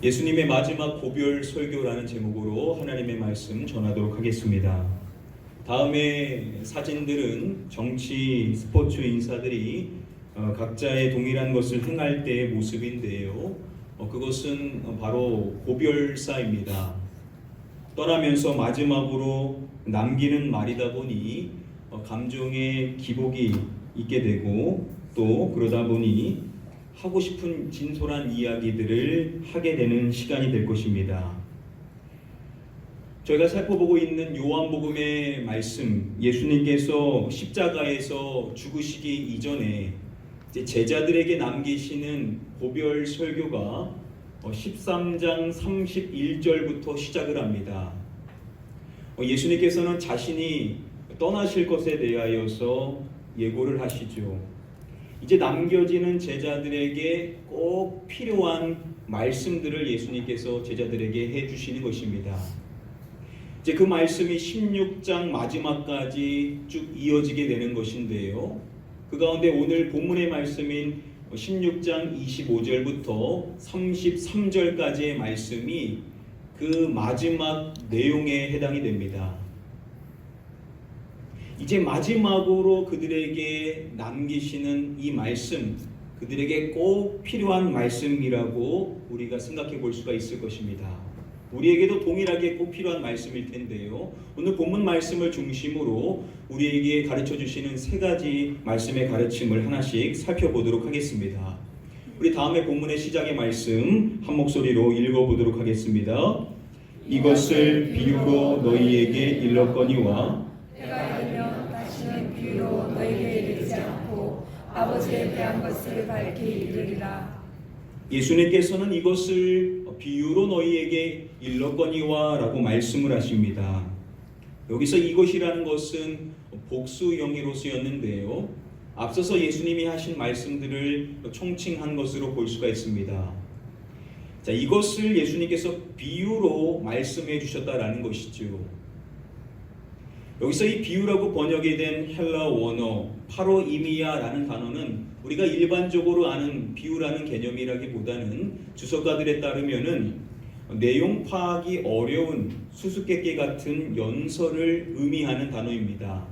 예수님의 마지막 고별 설교라는 제목으로 하나님의 말씀 전하도록 하겠습니다. 다음에 사진들은 정치, 스포츠 인사들이 각자의 동일한 것을 행할 때의 모습인데요. 그것은 바로 고별사입니다. 떠나면서 마지막으로 남기는 말이다 보니 감정의 기복이 있게 되고 또 그러다 보니 하고 싶은 진솔한 이야기들을 하게 되는 시간이 될 것입니다. 저희가 살펴보고 있는 요한복음의 말씀, 예수님께서 십자가에서 죽으시기 이전에 제자들에게 남기시는 고별 설교가 13장 31절부터 시작을 합니다. 예수님께서는 자신이 떠나실 것에 대하여서 예고를 하시죠. 이제 남겨지는 제자들에게 꼭 필요한 말씀들을 예수님께서 제자들에게 해주시는 것입니다. 이제 그 말씀이 16장 마지막까지 쭉 이어지게 되는 것인데요. 그 가운데 오늘 본문의 말씀인 16장 25절부터 33절까지의 말씀이 그 마지막 내용에 해당이 됩니다. 이제 마지막으로 그들에게 남기시는 이 말씀, 그들에게 꼭 필요한 말씀이라고 우리가 생각해 볼 수가 있을 것입니다. 우리에게도 동일하게 꼭 필요한 말씀일 텐데요. 오늘 본문 말씀을 중심으로 우리에게 가르쳐 주시는 세 가지 말씀의 가르침을 하나씩 살펴보도록 하겠습니다. 우리 다음에 본문의 시작의 말씀 한 목소리로 읽어보도록 하겠습니다. 이것을 비유로 너희에게 일렀거니와 너희에게 이르지 않고 아버지에 대한 것을 밝히 이르리라. 예수님께서는 이것을 비유로 너희에게 일렀거니와 라고 말씀을 하십니다. 여기서 이것이라는 것은 복수형의로 쓰였는데요. 앞서서 예수님이 하신 말씀들을 총칭한 것으로 볼 수가 있습니다. 자, 이것을 예수님께서 비유로 말씀해 주셨다라는 것이죠. 여기서 이 비유라고 번역이 된 헬라 원어 파로이미아라는 단어는 우리가 일반적으로 아는 비유라는 개념이라기보다는 주석가들에 따르면은 내용 파악이 어려운 수수께끼 같은 연설을 의미하는 단어입니다.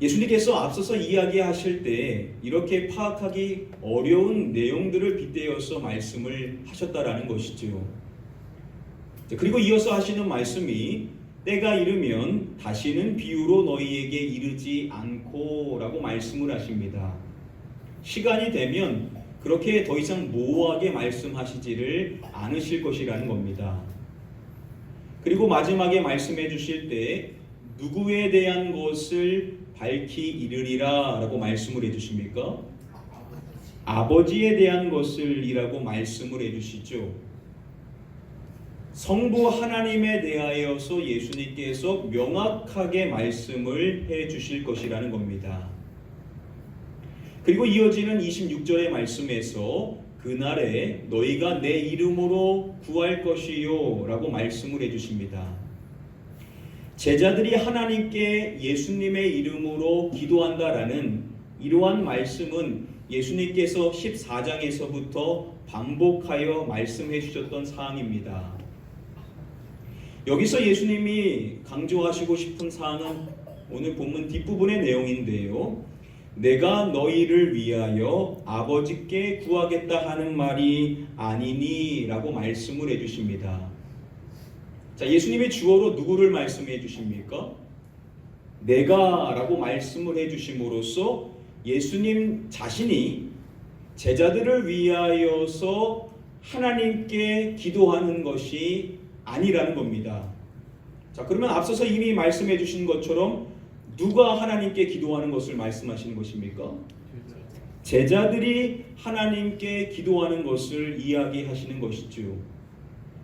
예수님께서 앞서서 이야기하실 때 이렇게 파악하기 어려운 내용들을 빗대어서 말씀을 하셨다라는 것이죠. 그리고 이어서 하시는 말씀이 때가 이르면 다시는 비유로 너희에게 이르지 않고 라고 말씀을 하십니다. 시간이 되면 그렇게 더 이상 모호하게 말씀하시지를 않으실 것이라는 겁니다. 그리고 마지막에 말씀해 주실 때 누구에 대한 것을 밝히 이르리라 라고 말씀을 해 주십니까? 아버지에 대한 것을 이라고 말씀을 해 주시죠. 성부 하나님에 대하여서 예수님께서 명확하게 말씀을 해 주실 것이라는 겁니다. 그리고 이어지는 26절의 말씀에서 그날에 너희가 내 이름으로 구할 것이요 라고 말씀을 해 주십니다. 제자들이 하나님께 예수님의 이름으로 기도한다라는 이러한 말씀은 예수님께서 14장에서부터 반복하여 말씀해 주셨던 사항입니다. 여기서 예수님이 강조하시고 싶은 사항은 오늘 본문 뒷부분의 내용인데요. 내가 너희를 위하여 아버지께 구하겠다 하는 말이 아니니 라고 말씀을 해주십니다. 자, 예수님의 주어로 누구를 말씀해 주십니까? 내가 라고 말씀을 해주심으로써 예수님 자신이 제자들을 위하여서 하나님께 기도하는 것이 아니라는 겁니다. 자, 그러면 앞서서 이미 말씀해 주신 것처럼 누가 하나님께 기도하는 것을 말씀하시는 것입니까? 제자들이 하나님께 기도하는 것을 이야기하시는 것이죠.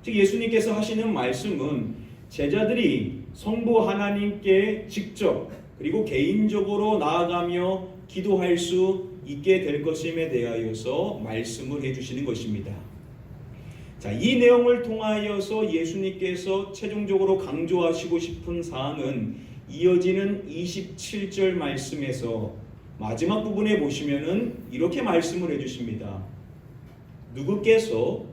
즉 예수님께서 하시는 말씀은 제자들이 성부 하나님께 직접 그리고 개인적으로 나아가며 기도할 수 있게 될 것임에 대하여서 말씀을 해주시는 것입니다. 자, 이 내용을 통하여서 예수님께서 최종적으로 강조하시고 싶은 사항은 이어지는 27절 말씀에서 마지막 부분에 보시면은 이렇게 말씀을 해주십니다. 누구께서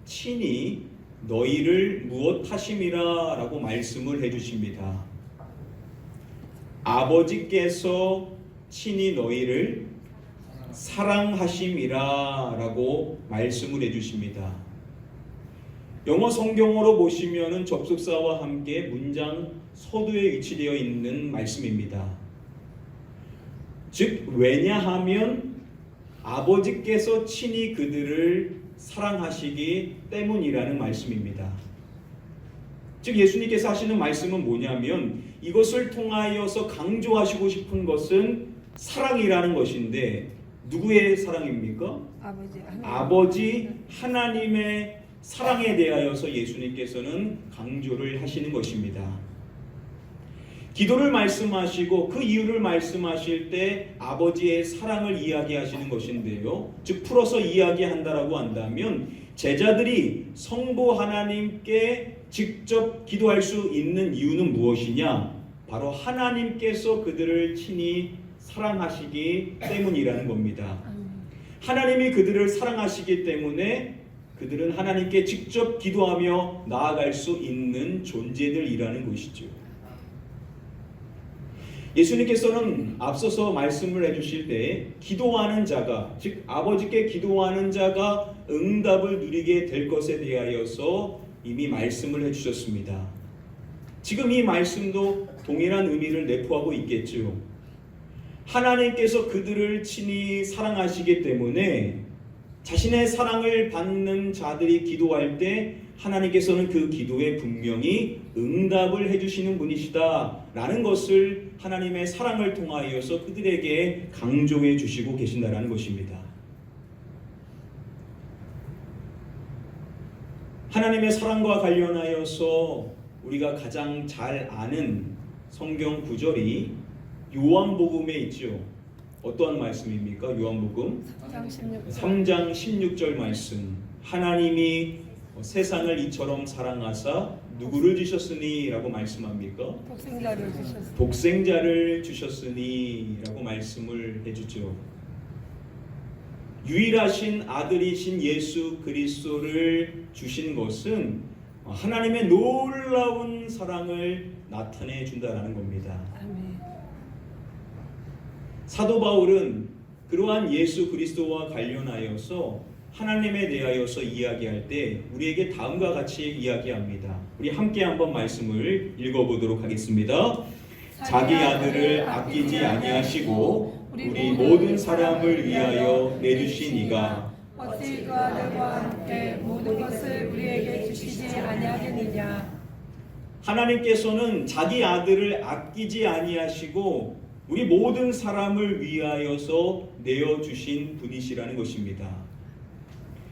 친히 너희를 무엇하심이라 라고 말씀을 해주십니다. 아버지께서 친히 너희를 사랑하심이라 라고 말씀을 해주십니다. 영어 성경으로 보시면은 접속사와 함께 문장 서두에 위치되어 있는 말씀입니다. 즉 왜냐하면 아버지께서 친히 그들을 사랑하시기 때문이라는 말씀입니다. 즉 예수님께서 하시는 말씀은 뭐냐면 이것을 통하여서 강조하시고 싶은 것은 사랑이라는 것인데 누구의 사랑입니까? 아버지 하나님의 사랑에 대하여서 예수님께서는 강조를 하시는 것입니다. 기도를 말씀하시고 그 이유를 말씀하실 때 아버지의 사랑을 이야기하시는 것인데요. 즉 풀어서 이야기한다라고 한다면 제자들이 성부 하나님께 직접 기도할 수 있는 이유는 무엇이냐? 바로 하나님께서 그들을 친히 사랑하시기 때문이라는 겁니다. 하나님이 그들을 사랑하시기 때문에 그들은 하나님께 직접 기도하며 나아갈 수 있는 존재들이라는 것이죠. 예수님께서는 앞서서 말씀을 해주실 때 기도하는 자가, 즉 아버지께 기도하는 자가 응답을 누리게 될 것에 대하여서 이미 말씀을 해주셨습니다. 지금 이 말씀도 동일한 의미를 내포하고 있겠죠. 하나님께서 그들을 친히 사랑하시기 때문에 자신의 사랑을 받는 자들이 기도할 때 하나님께서는 그 기도에 분명히 응답을 해주시는 분이시다 라는 것을 하나님의 사랑을 통하여서 그들에게 강조해 주시고 계신다라는 것입니다. 하나님의 사랑과 관련하여서 우리가 가장 잘 아는 성경 구절이 요한복음에 있죠. 어떠한 말씀입니까? 요한복음 3장 16절 말씀. 하나님이 세상을 이처럼 사랑하사 누구를 주셨으니 라고 말씀합니까? 독생자를 주셨으니 라고 말씀을 해주죠. 유일하신 아들이신 예수 그리스도를 주신 것은 하나님의 놀라운 사랑을 나타내 준다라는 겁니다. 사도 바울은 그러한 예수 그리스도와 관련하여서 하나님에 대하여서 이야기할 때 우리에게 다음과 같이 이야기합니다. 우리 함께 한번 말씀을 읽어보도록 하겠습니다. 자기 아들을 아끼지 아니하시고 우리 모든 사람을 위하여 내주신 이가 어찌 그 아들과 함께 모든 것을 우리에게 주시지 아니하겠느냐. 하나님께서는 자기 아들을 아끼지 아니하시고 우리 모든 사람을 위하여서 내어주신 분이시라는 것입니다.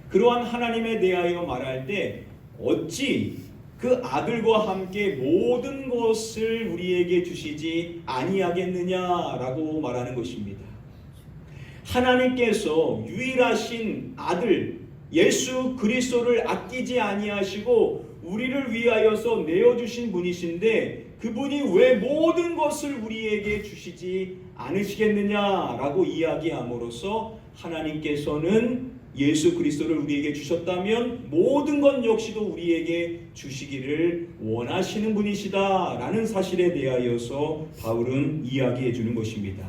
그러한 하나님에 대하여 말할 때 어찌 그 아들과 함께 모든 것을 우리에게 주시지 아니하겠느냐라고 말하는 것입니다. 하나님께서 유일하신 아들 예수 그리스도를 아끼지 아니하시고 우리를 위하여서 내어주신 분이신데 그분이 왜 모든 것을 우리에게 주시지 않으시겠느냐라고 이야기함으로써 하나님께서는 예수 그리스도를 우리에게 주셨다면 모든 것 역시도 우리에게 주시기를 원하시는 분이시다라는 사실에 대하여서 바울은 이야기해 주는 것입니다.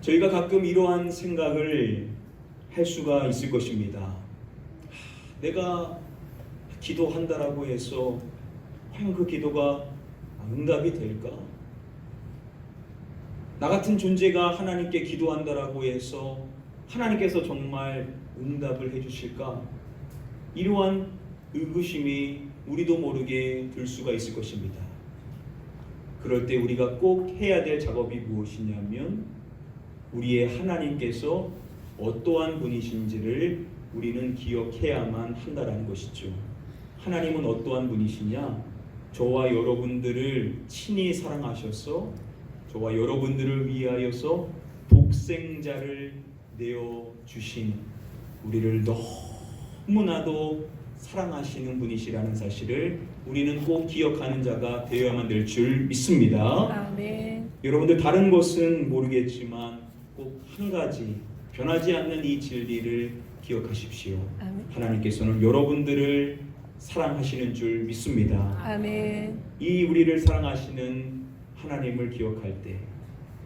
저희가 가끔 이러한 생각을 할 수가 있을 것입니다. 내가 기도한다라고 해서 과연 그 기도가 응답이 될까? 나 같은 존재가 하나님께 기도한다라고 해서 하나님께서 정말 응답을 해주실까? 이러한 의구심이 우리도 모르게 들 수가 있을 것입니다. 그럴 때 우리가 꼭 해야 될 작업이 무엇이냐면 우리의 하나님께서 어떠한 분이신지를 우리는 기억해야만 한다라는 것이죠. 하나님은 어떠한 분이시냐? 저와 여러분들을 친히 사랑하셔서 저와 여러분들을 위하여서 독생자를 내어주신 우리를 너무나도 사랑하시는 분이시라는 사실을 우리는 꼭 기억하는 자가 되어야만 될 줄 믿습니다. 아멘. 여러분들 다른 것은 모르겠지만 꼭 한 가지 변하지 않는 이 진리를 기억하십시오. 아멘. 하나님께서는 여러분들을 사랑하시는 줄 믿습니다. 아멘. 이 우리를 사랑하시는 하나님을 기억할 때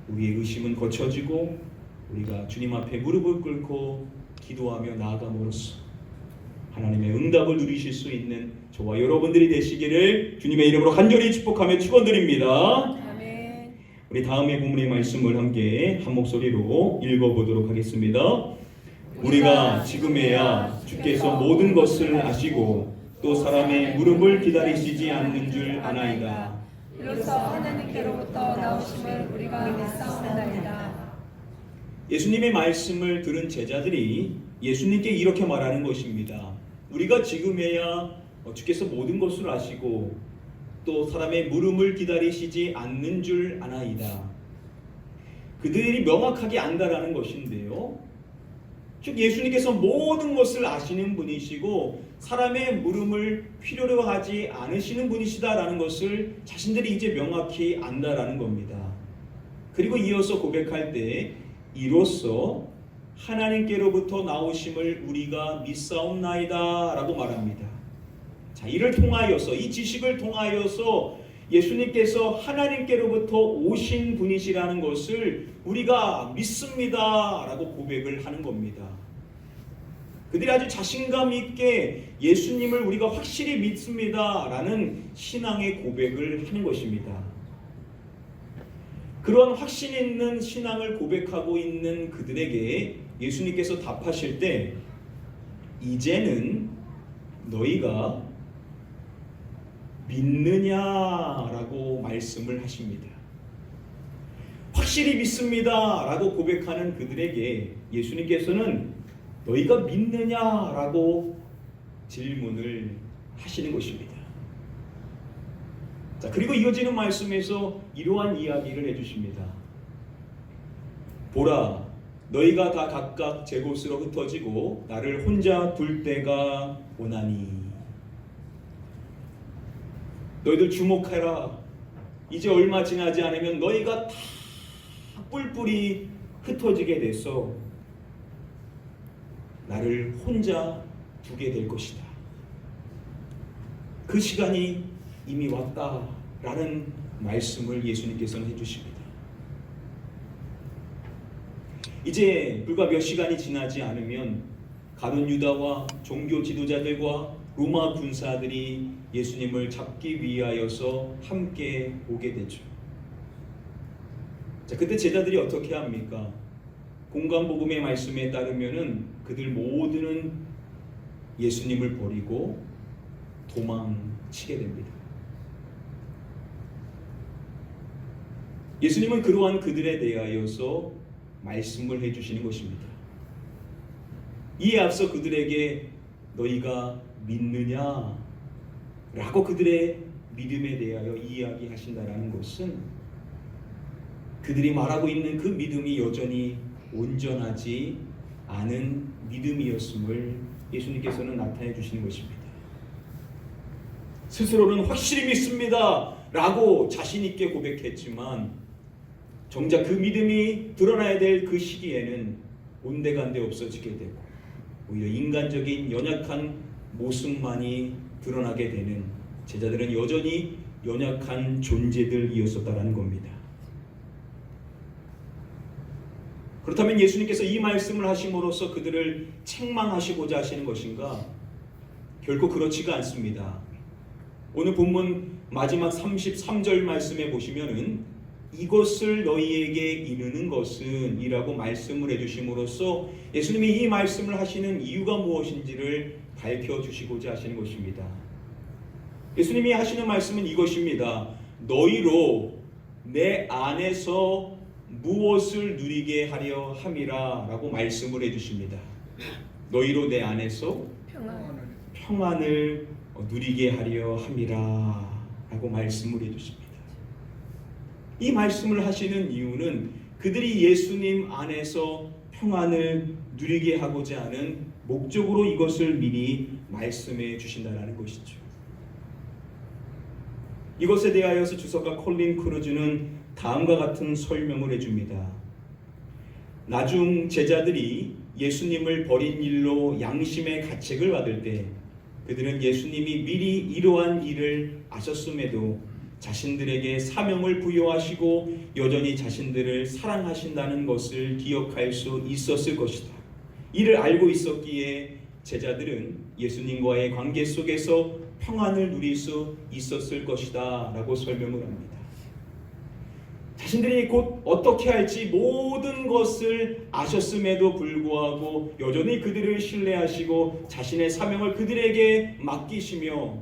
우리의 의심은 거쳐지고 우리가 주님 앞에 무릎을 꿇고 기도하며 나아감으로써 하나님의 응답을 누리실 수 있는 저와 여러분들이 되시기를 주님의 이름으로 간절히 축복하며 축원드립니다. 아멘. 우리 다음의 본문의 말씀을 함께 한 목소리로 읽어보도록 하겠습니다. 우리가 지금에야 주께서 모든 것을 아시고 또 사람의 무릎을 기다리시지 않는 줄 아나이다. 이로써 하나님께로부터 나오심을 우리가 믿사옵나이다. 예수님의 말씀을 들은 제자들이 예수님께 이렇게 말하는 것입니다. 우리가 지금에야 주께서 모든 것을 아시고 또 사람의 물음을 기다리시지 않는 줄 아나이다. 그들이 명확하게 안다라는 것인데요. 즉 예수님께서 모든 것을 아시는 분이시고 사람의 물음을 필요로 하지 않으시는 분이시다라는 것을 자신들이 이제 명확히 안다라는 겁니다. 그리고 이어서 고백할 때 이로써 하나님께로부터 나오심을 우리가 믿사옵나이다 라고 말합니다. 자, 이를 통하여서 이 지식을 통하여서 예수님께서 하나님께로부터 오신 분이시라는 것을 우리가 믿습니다 라고 고백을 하는 겁니다. 그들이 아주 자신감 있게 예수님을 우리가 확실히 믿습니다 라는 신앙의 고백을 하는 것입니다. 그런 확신 있는 신앙을 고백하고 있는 그들에게 예수님께서 답하실 때 이제는 너희가 믿느냐라고 말씀을 하십니다. 확실히 믿습니다라고 고백하는 그들에게 예수님께서는 너희가 믿느냐라고 질문을 하시는 것입니다. 자, 그리고 이어지는 말씀에서 이러한 이야기를 해주십니다. 보라, 너희가 다 각각 제 곳으로 흩어지고 나를 혼자 둘 때가 오나니. 너희들 주목해라. 이제 얼마 지나지 않으면 너희가 다 뿔뿔이 흩어지게 돼서 나를 혼자 두게 될 것이다. 그 시간이 이미 왔다라는 말씀을 예수님께서는 해주십니다. 이제 불과 몇 시간이 지나지 않으면 가룟 유다와 종교 지도자들과 로마 군사들이 예수님을 잡기 위하여서 함께 오게 되죠. 자, 그때 제자들이 어떻게 합니까? 공관복음의 말씀에 따르면은 그들 모두는 예수님을 버리고 도망치게 됩니다. 예수님은 그러한 그들에 대하여서 말씀을 해주시는 것입니다. 이에 앞서 그들에게 너희가 믿느냐? 라고 그들의 믿음에 대하여 이야기하신다라는 것은 그들이 말하고 있는 그 믿음이 여전히 온전하지 않은 믿음이었음을 예수님께서는 나타내 주시는 것입니다. 스스로는 확실히 믿습니다 라고 자신 있게 고백했지만 정작 그 믿음이 드러나야 될 그 시기에는 온데간데 없어지게 되고 오히려 인간적인 연약한 모습만이 드러나게 되는 제자들은 여전히 연약한 존재들이었었다라는 겁니다. 그렇다면 예수님께서 이 말씀을 하심으로써 그들을 책망하시고자 하시는 것인가? 결코 그렇지가 않습니다. 오늘 본문 마지막 33절 말씀에 보시면은 이것을 너희에게 이르는 것은 이라고 말씀을 해주심으로써 예수님이 이 말씀을 하시는 이유가 무엇인지를 밝혀주시고자 하시는 것입니다. 예수님이 하시는 말씀은 이것입니다. 너희로 내 안에서 무엇을 누리게 하려 함이라 라고 말씀을 해주십니다. 너희로 내 안에서 평안을 누리게 하려 함이라 라고 말씀을 해주십니다. 이 말씀을 하시는 이유는 그들이 예수님 안에서 평안을 누리게 하고자 하는 목적으로 이것을 미리 말씀해 주신다는 것이죠. 이것에 대하여서 주석가 콜린 크루즈는 다음과 같은 설명을 해줍니다. 나중 제자들이 예수님을 버린 일로 양심의 가책을 받을 때 그들은 예수님이 미리 이러한 일을 아셨음에도 자신들에게 사명을 부여하시고 여전히 자신들을 사랑하신다는 것을 기억할 수 있었을 것이다. 이를 알고 있었기에 제자들은 예수님과의 관계 속에서 평안을 누릴 수 있었을 것이다 라고 설명을 합니다. 자신들이 곧 어떻게 할지 모든 것을 아셨음에도 불구하고 여전히 그들을 신뢰하시고 자신의 사명을 그들에게 맡기시며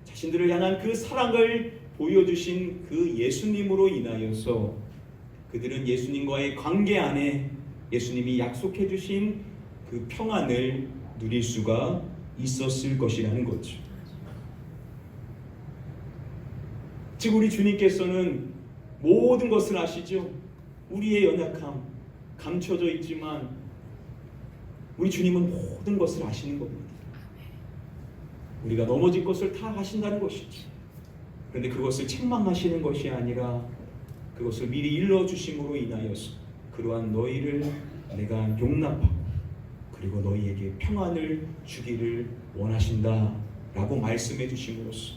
자신들을 향한 그 사랑을 보여주신 그 예수님으로 인하여서 그들은 예수님과의 관계 안에 예수님이 약속해 주신 그 평안을 누릴 수가 있었을 것이라는 거죠. 즉 우리 주님께서는 모든 것을 아시죠. 우리의 연약함 감춰져 있지만 우리 주님은 모든 것을 아시는 겁니다. 우리가 넘어질 것을 다 아신다는 것이죠. 그런데 그것을 책망하시는 것이 아니라 그것을 미리 일러주심으로 인하여서 그러한 너희를 내가 용납하고 그리고 너희에게 평안을 주기를 원하신다 라고 말씀해 주심으로써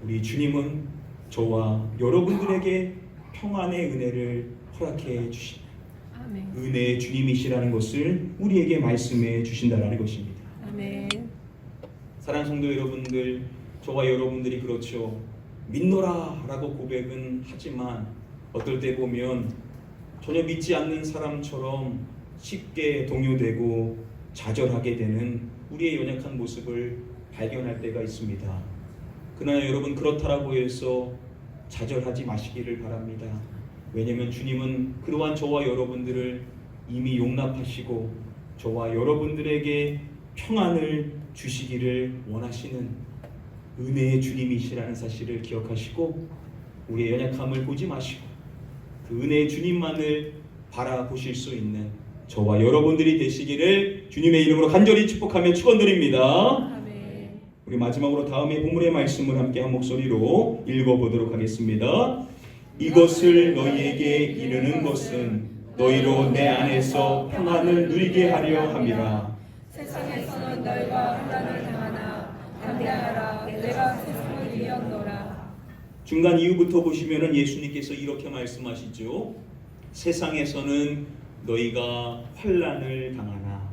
우리 주님은 저와 여러분들에게 평안의 은혜를 허락해 주시는 은혜의 주님이시라는 것을 우리에게 말씀해 주신다는 것입니다. 아멘. 사랑하는 성도 여러분들, 저와 여러분들이 그렇죠. 믿노라 라고 고백은 하지만 어떨 때 보면 전혀 믿지 않는 사람처럼 쉽게 동요되고 좌절하게 되는 우리의 연약한 모습을 발견할 때가 있습니다. 그러나 여러분 그렇다라고 해서 좌절하지 마시기를 바랍니다. 왜냐하면 주님은 그러한 저와 여러분들을 이미 용납하시고 저와 여러분들에게 평안을 주시기를 원하시는 은혜의 주님이시라는 사실을 기억하시고 우리의 연약함을 보지 마시고 그 은혜의 주님만을 바라보실 수 있는 저와 여러분들이 되시기를 주님의 이름으로 간절히 축복하며 축원드립니다. 우리 마지막으로 다음에 본문의 말씀을 함께 한 목소리로 읽어보도록 하겠습니다. 이것을 너희에게 이르는 것은 너희로 내 안에서 평안을 누리게 하려 함이라. 세상에서는 너희가 환난을 당하나 담대하라. 내가 세상을 이겼노라. 중간 이후부터 보시면은 예수님께서 이렇게 말씀하시죠. 세상에서는 너희가 환난을 당하나.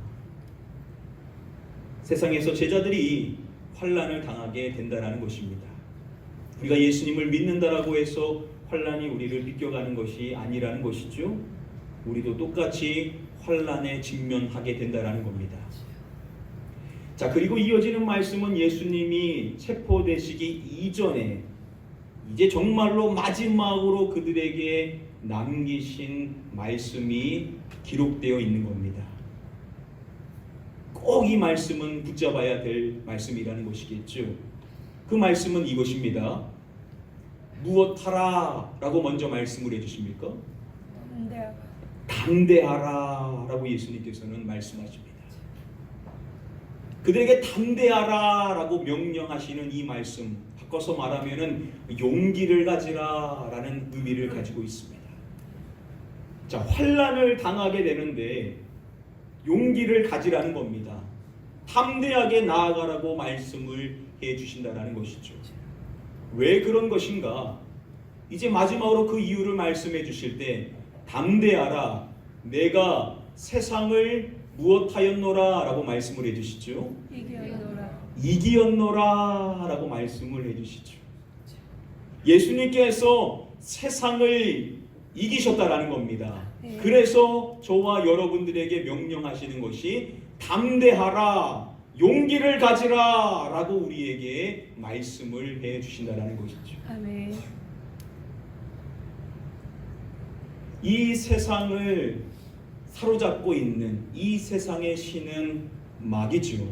세상에서 제자들이 환난을 당하게 된다라는 것입니다. 우리가 예수님을 믿는다라고 해서 환난이 우리를 비껴가는 것이 아니라는 것이죠. 우리도 똑같이 환난에 직면하게 된다라는 겁니다. 자, 그리고 이어지는 말씀은 예수님이 체포되시기 이전에 이제 정말로 마지막으로 그들에게 남기신 말씀이 기록되어 있는 겁니다. 꼭 이 말씀은 붙잡아야 될 말씀이라는 것이겠죠. 그 말씀은 이것입니다. 무엇하라 라고 먼저 말씀을 해주십니까? 담대하라 라고 예수님께서는 말씀하십니다. 그들에게 담대하라 라고 명령하시는 이 말씀, 바꿔서 말하면은 용기를 가지라 라는 의미를 가지고 있습니다. 자, 환난을 당하게 되는데 용기를 가지라는 겁니다. 담대하게 나아가라고 말씀을 해주신다는 것이죠. 왜 그런 것인가? 이제 마지막으로 그 이유를 말씀해 주실 때 담대하라, 내가 세상을 무엇하였노라 라고 말씀을 해주시죠. 이기었노라 라고 말씀을 해주시죠. 예수님께서 세상을 이기셨다라는 겁니다. 그래서 저와 여러분들에게 명령하시는 것이 담대하라, 용기를 가지라 라고 우리에게 말씀을 해주신다는 것이죠. 아멘. 이 세상을 사로잡고 있는 이 세상의 신은 마귀죠.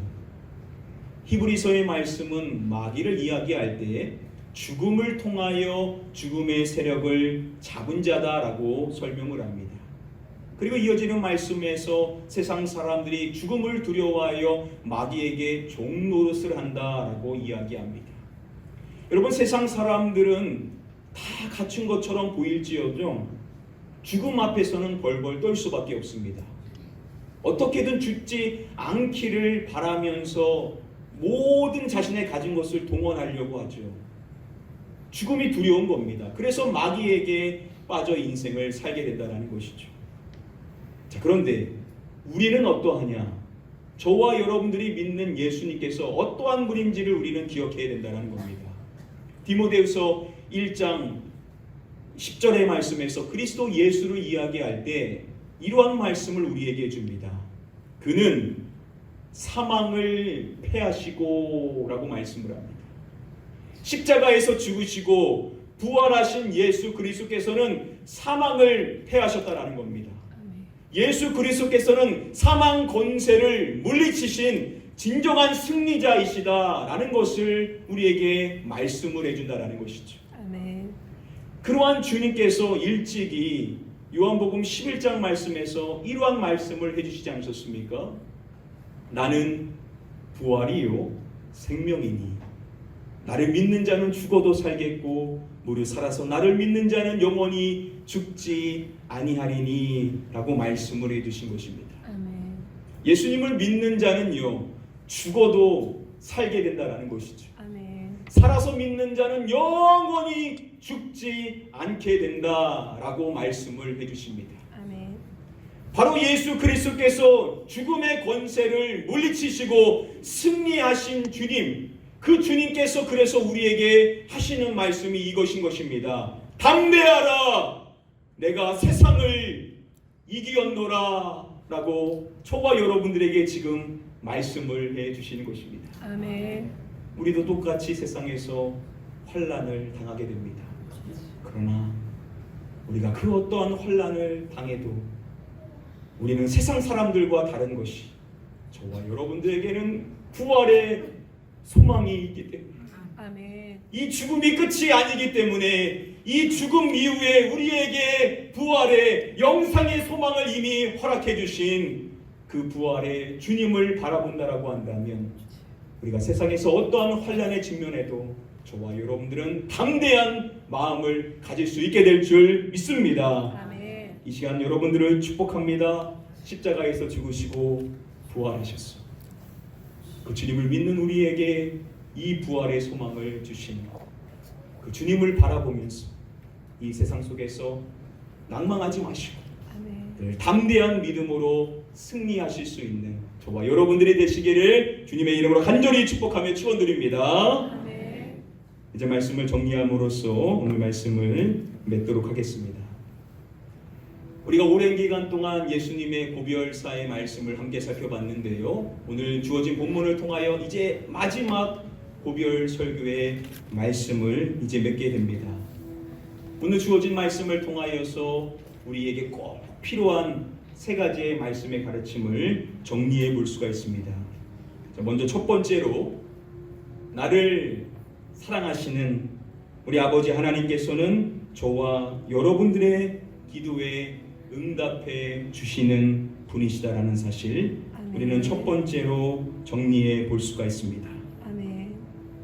히브리서의 말씀은 마귀를 이야기할 때 죽음을 통하여 죽음의 세력을 잡은 자다라고 설명을 합니다. 그리고 이어지는 말씀에서 세상 사람들이 죽음을 두려워하여 마귀에게 종노릇을 한다라고 이야기합니다. 여러분, 세상 사람들은 다 갖춘 것처럼 보일지어도 죽음 앞에서는 벌벌 떨 수밖에 없습니다. 어떻게든 죽지 않기를 바라면서 모든 자신의 가진 것을 동원하려고 하죠. 죽음이 두려운 겁니다. 그래서 마귀에게 빠져 인생을 살게 된다는 것이죠. 자, 그런데 우리는 어떠하냐? 저와 여러분들이 믿는 예수님께서 어떠한 분인지를 우리는 기억해야 된다는 겁니다. 디모데후서 1장 10절의 말씀에서 그리스도 예수를 이야기할 때 이러한 말씀을 우리에게 줍니다. 그는 사망을 패하시고 라고 말씀을 합니다. 십자가에서 죽으시고 부활하신 예수 그리스도께서는 사망을 패하셨다라는 겁니다. 예수 그리스도께서는 사망 권세를 물리치신 진정한 승리자이시다라는 것을 우리에게 말씀을 해준다라는 것이죠. 아멘. 그러한 주님께서 일찍이 요한복음 11장 말씀에서 이러한 말씀을 해주시지 않으셨습니까? 나는 부활이요 생명이니 나를 믿는 자는 죽어도 살겠고 무릇 살아서 나를 믿는 자는 영원히 죽지 아니하리니 라고 말씀을 해주신 것입니다. 아멘. 예수님을 믿는 자는요 죽어도 살게 된다는 것이죠. 아멘. 살아서 믿는 자는 영원히 죽지 않게 된다라고 말씀을 해주십니다. 아멘. 바로 예수 그리스도께서 죽음의 권세를 물리치시고 승리하신 주님, 그 주님께서 그래서 우리에게 하시는 말씀이 이것인 것입니다. 담대하라, 내가 세상을 이기었노라 라고 저와 여러분들에게 지금 말씀을 해주시는 것입니다. 아멘. 우리도 똑같이 세상에서 환난을 당하게 됩니다. 그러나 우리가 그 어떠한 환난을 당해도 우리는 세상 사람들과 다른 것이 저와 여러분들에게는 부활의 소망이 있기 때문에 아멘. 이 죽음이 끝이 아니기 때문에 이 죽음 이후에 우리에게 부활의 영상의 소망을 이미 허락해 주신 그 부활의 주님을 바라본다라고 한다면 우리가 세상에서 어떠한 환난에 직면해도 저와 여러분들은 담대한 마음을 가질 수 있게 될 줄 믿습니다. 아멘. 이 시간 여러분들을 축복합니다. 십자가에서 죽으시고 부활하셨어. 그 주님을 믿는 우리에게 이 부활의 소망을 주신 그 주님을 바라보면서 이 세상 속에서 낭망하지 마시고 아멘. 늘 담대한 믿음으로 승리하실 수 있는 저와 여러분들이 되시기를 주님의 이름으로 간절히 축복하며 축원드립니다. 아멘. 이제 말씀을 정리함으로써 오늘 말씀을 맺도록 하겠습니다. 우리가 오랜 기간 동안 예수님의 고별사의 말씀을 함께 살펴봤는데요. 오늘 주어진 본문을 통하여 이제 마지막 고별 설교의 말씀을 이제 맺게 됩니다. 오늘 주어진 말씀을 통하여서 우리에게 꼭 필요한 세 가지의 말씀의 가르침을 정리해 볼 수가 있습니다. 먼저 첫 번째로 나를 사랑하시는 우리 아버지 하나님께서는 저와 여러분들의 기도에 응답해 주시는 분이시다라는 사실 아멘. 우리는 첫 번째로 정리해 볼 수가 있습니다. 아멘.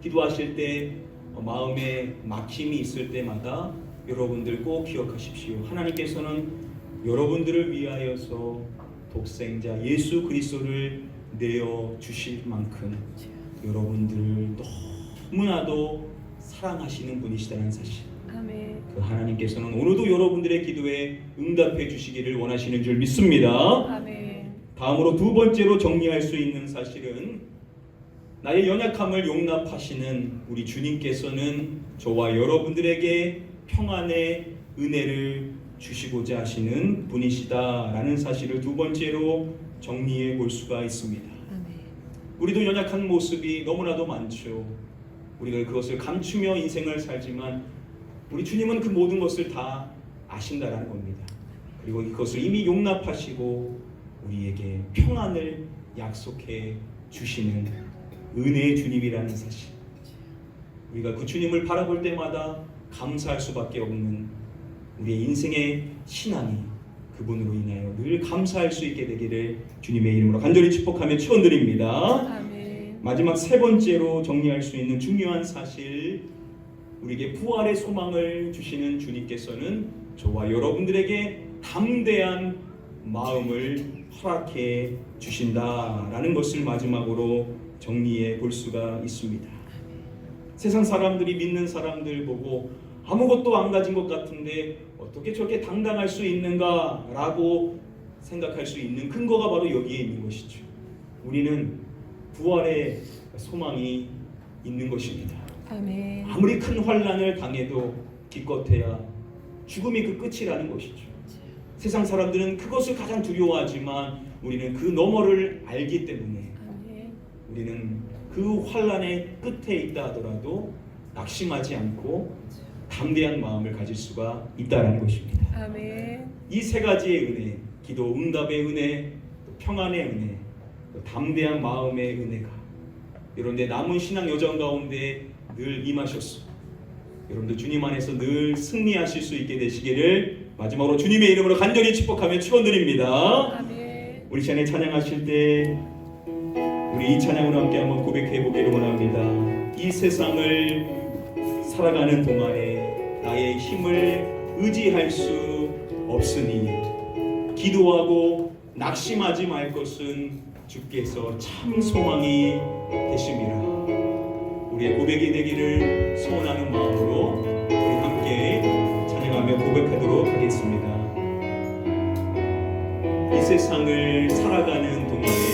기도하실 때 마음에 막힘이 있을 때마다 여러분들 꼭 기억하십시오. 하나님께서는 여러분들을 위하여서 독생자 예수 그리스도를 내어 주실 만큼 여러분들을 너무나도 사랑하시는 분이시다는 사실. 아멘. 그 하나님께서는 오늘도 여러분들의 기도에 응답해 주시기를 원하시는 줄 믿습니다. 아멘. 다음으로 두 번째로 정리할 수 있는 사실은 나의 연약함을 용납하시는 우리 주님께서는 저와 여러분들에게 평안의 은혜를 주시고자 하시는 분이시다라는 사실을 두 번째로 정리해 볼 수가 있습니다. 아멘. 우리도 연약한 모습이 너무나도 많죠. 우리가 그것을 감추며 인생을 살지만 우리 주님은 그 모든 것을 다 아신다라는 겁니다. 그리고 그것을 이미 용납하시고 우리에게 평안을 약속해 주시는 은혜의 주님이라는 사실. 우리가 그 주님을 바라볼 때마다 감사할 수밖에 없는 우리의 인생의 신앙이 그분으로 인하여 늘 감사할 수 있게 되기를 주님의 이름으로 간절히 축복하며 축원드립니다. 아멘. 마지막 세 번째로 정리할 수 있는 중요한 사실, 우리에게 부활의 소망을 주시는 주님께서는 저와 여러분들에게 담대한 마음을 허락해 주신다라는 것을 마지막으로 정리해 볼 수가 있습니다. 세상 사람들이 믿는 사람들 보고 아무것도 안 가진 것 같은데 어떻게 저렇게 당당할 수 있는가라고 생각할 수 있는 근거가 바로 여기에 있는 것이죠. 우리는 부활의 소망이 있는 것입니다. 아멘. 아무리 큰 환난을 당해도 기껏해야 죽음이 그 끝이라는 것이죠. 세상 사람들은 그것을 가장 두려워하지만 우리는 그 너머를 알기 때문에 아멘. 우리는 그 환난의 끝에 있다 하더라도 낙심하지 않고 담대한 마음을 가질 수가 있다는 것입니다. 아멘. 이 세 가지의 은혜, 기도 응답의 은혜, 또 평안의 은혜, 또 담대한 마음의 은혜가 여러분들 남은 신앙 여정 가운데 늘 임하셨소. 여러분들 주님 안에서 늘 승리하실 수 있게 되시기를 마지막으로 주님의 이름으로 간절히 축복하며 축원드립니다. 아멘. 우리 시간에 찬양하실 때 우리 이 찬양으로 함께 한번 고백해 보기를 원합니다. 이 세상을 살아가는 동안에 나의 힘을 의지할 수 없으니 기도하고 낙심하지 말 것은 주께서 참 소망이 되심이라. 우리의 고백이 되기를 소원하는 마음으로 우리 함께 찬양하며 고백하도록 하겠습니다. 이 세상을 살아가는 동안에